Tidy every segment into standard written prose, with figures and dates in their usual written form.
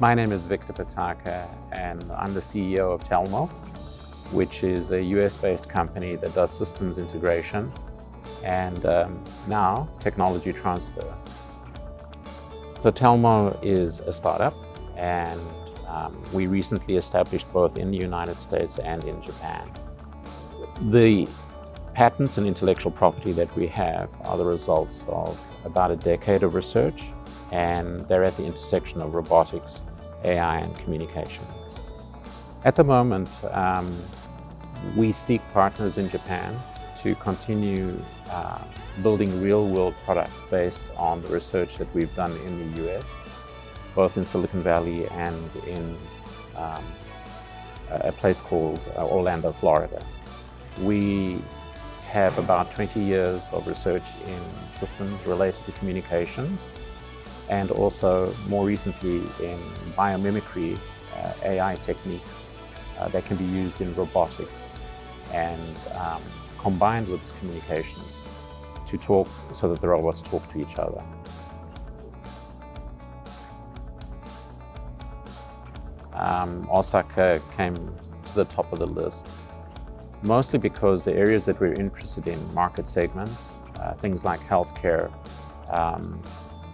My name is Victor Pataka, and I'm the CEO of Telmo, which is a US-based company that does systems integration and now technology transfer. So Telmo is a startup, and we recently established both in the United States and in Japan. The patents and intellectual property that we have are the results of about a decade of research, and they're at the intersection of robotics, AI, and communications. At the moment, we seek partners in Japan to continue building real-world products based on the research that we've done in the US, both in Silicon Valley and in a place called Orlando, Florida. We have about 20 years of research in systems related to communications, and also more recently in biomimicry, AI techniques that can be used in robotics and combined with this communication to talk so that the robots talk to each other. Osaka came to the top of the list, mostly because the areas that we're interested in, market segments, things like healthcare,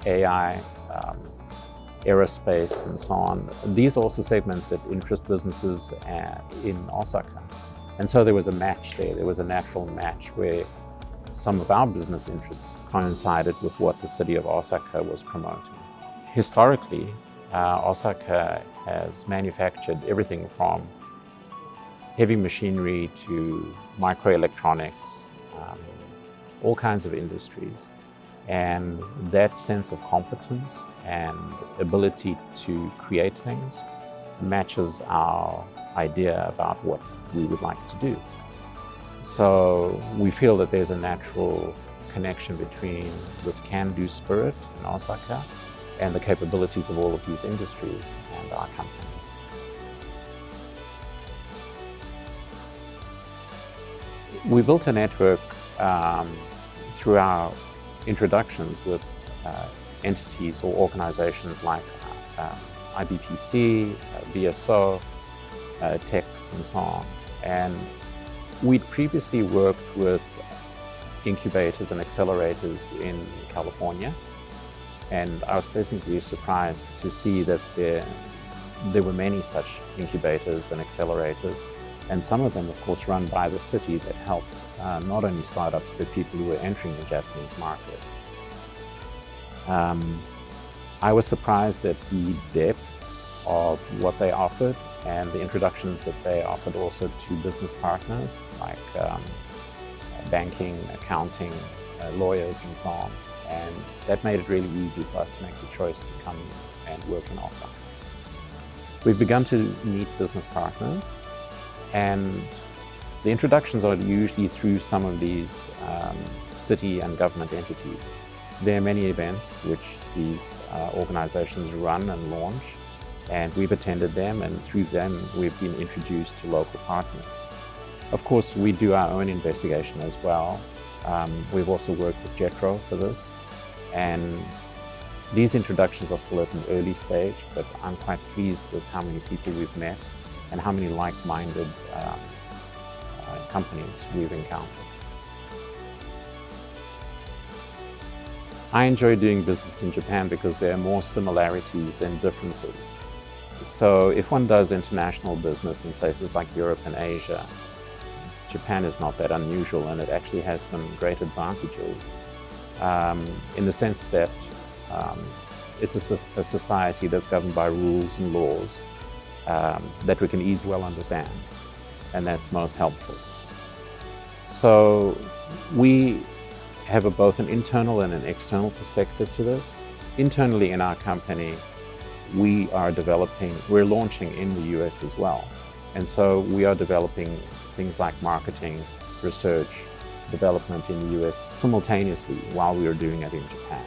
AI, aerospace, and so on. These are also segments that interest businesses in Osaka. And so there was a match there. There was a natural match where some of our business interests coincided with what the city of Osaka was promoting. Historically, Osaka has manufactured everything from heavy machinery to microelectronics, all kinds of industries. And that sense of competence and ability to create things matches our idea about what we would like to do. So we feel that there's a natural connection between this can-do spirit in Osaka and the capabilities of all of these industries and our company. We built a network through our introductions with entities or organizations like IBPC, VSO, TEX, and so on. And we'd previously worked with incubators and accelerators in California, and I was pleasantly surprised to see that there were many such incubators and accelerators, and some of them, of course, run by the city that helped not only startups, but people who were entering the Japanese market. I was surprised at the depth of what they offered and the introductions that they offered also to business partners like banking, accounting, lawyers, and so on. And that made it really easy for us to make the choice to come and work in Osaka. We've begun to meet business partners, and the introductions are usually through some of these city and government entities. There are many events which these organizations run and launch, and we've attended them, and through them we've been introduced to local partners. Of course, we do our own investigation as well. We've also worked with JETRO for this, and these introductions are still at an early stage, but I'm quite pleased with how many people we've met and how many like-minded companies we've encountered. I enjoy doing business in Japan because there are more similarities than differences. So if one does international business in places like Europe and Asia, Japan is not that unusual, and it actually has some great advantages in the sense that it's a society that's governed by rules and laws that we can easily understand, and that's most helpful. So we have both an internal and an external perspective to this. Internally in our company, we're launching in the US as well. And so we are developing things like marketing, research, development in the US simultaneously while we are doing it in Japan.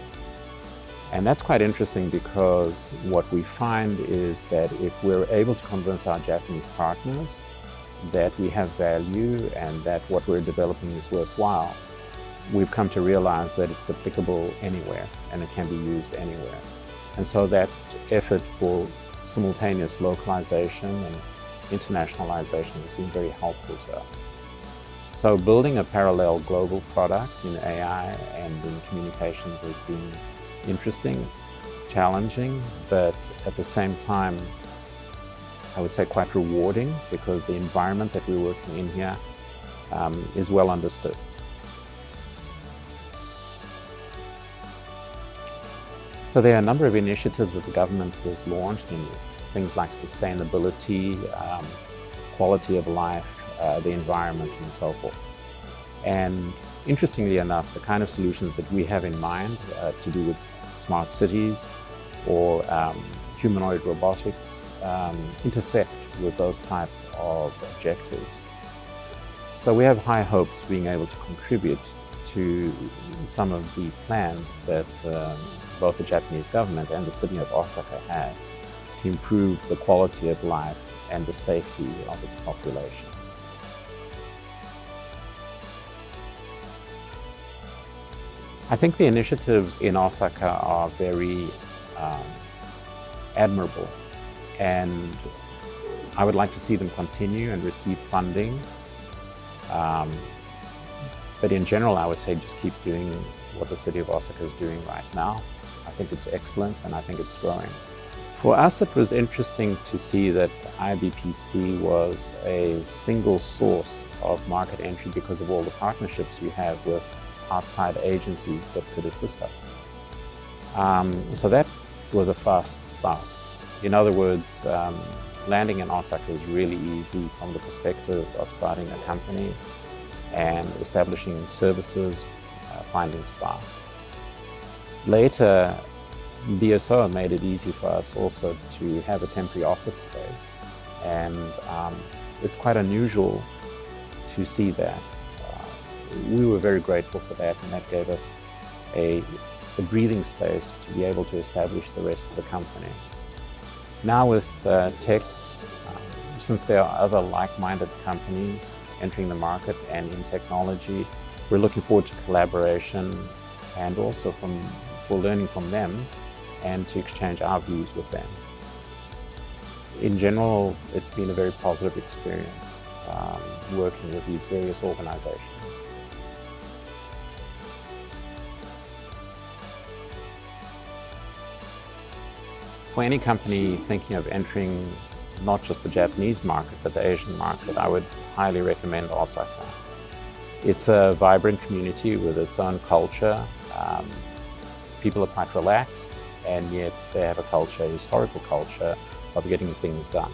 And that's quite interesting because what we find is that if we're able to convince our Japanese partners that we have value and that what we're developing is worthwhile, we've come to realize that it's applicable anywhere and it can be used anywhere. And so that effort for simultaneous localization and internationalization has been very helpful to us. So building a parallel global product in AI and in communications has been interesting, challenging, but at the same time, I would say quite rewarding, because the environment that we're working in here is well understood. So there are a number of initiatives that the government has launched in things like sustainability, quality of life, the environment, and so forth. And interestingly enough, the kind of solutions that we have in mind to do with smart cities or humanoid robotics intersect with those type of objectives. So we have high hopes being able to contribute to some of the plans that both the Japanese government and the city of Osaka have to improve the quality of life and the safety of its population. I think the initiatives in Osaka are very admirable, and I would like to see them continue and receive funding. But in general, I would say just keep doing what the city of Osaka is doing right now. I think it's excellent, and I think it's growing. For us, it was interesting to see that IBPC was a single source of market entry because of all the partnerships we have with outside agencies that could assist us. So that was a fast start. In other words, landing in Osaka is really easy from the perspective of starting a company and establishing services, finding staff. Later, BSO made it easy for us also to have a temporary office space, and it's quite unusual to see that. We were very grateful for that, and that gave us a breathing space to be able to establish the rest of the company. Now with TEX, since there are other like-minded companies entering the market and in technology, we're looking forward to collaboration and also for learning from them and to exchange our views with them. In general, it's been a very positive experience working with these various organizations. For any company thinking of entering not just the Japanese market, but the Asian market, I would highly recommend Osaka. It's a vibrant community with its own culture. People are quite relaxed, and yet they have a historical culture of getting things done.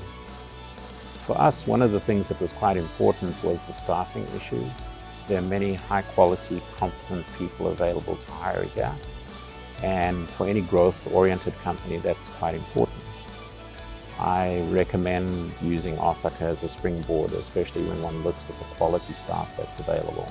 For us, one of the things that was quite important was the staffing issues. There are many high-quality, competent people available to hire here. And for any growth-oriented company, that's quite important. I recommend using Osaka as a springboard, especially when one looks at the quality staff that's available.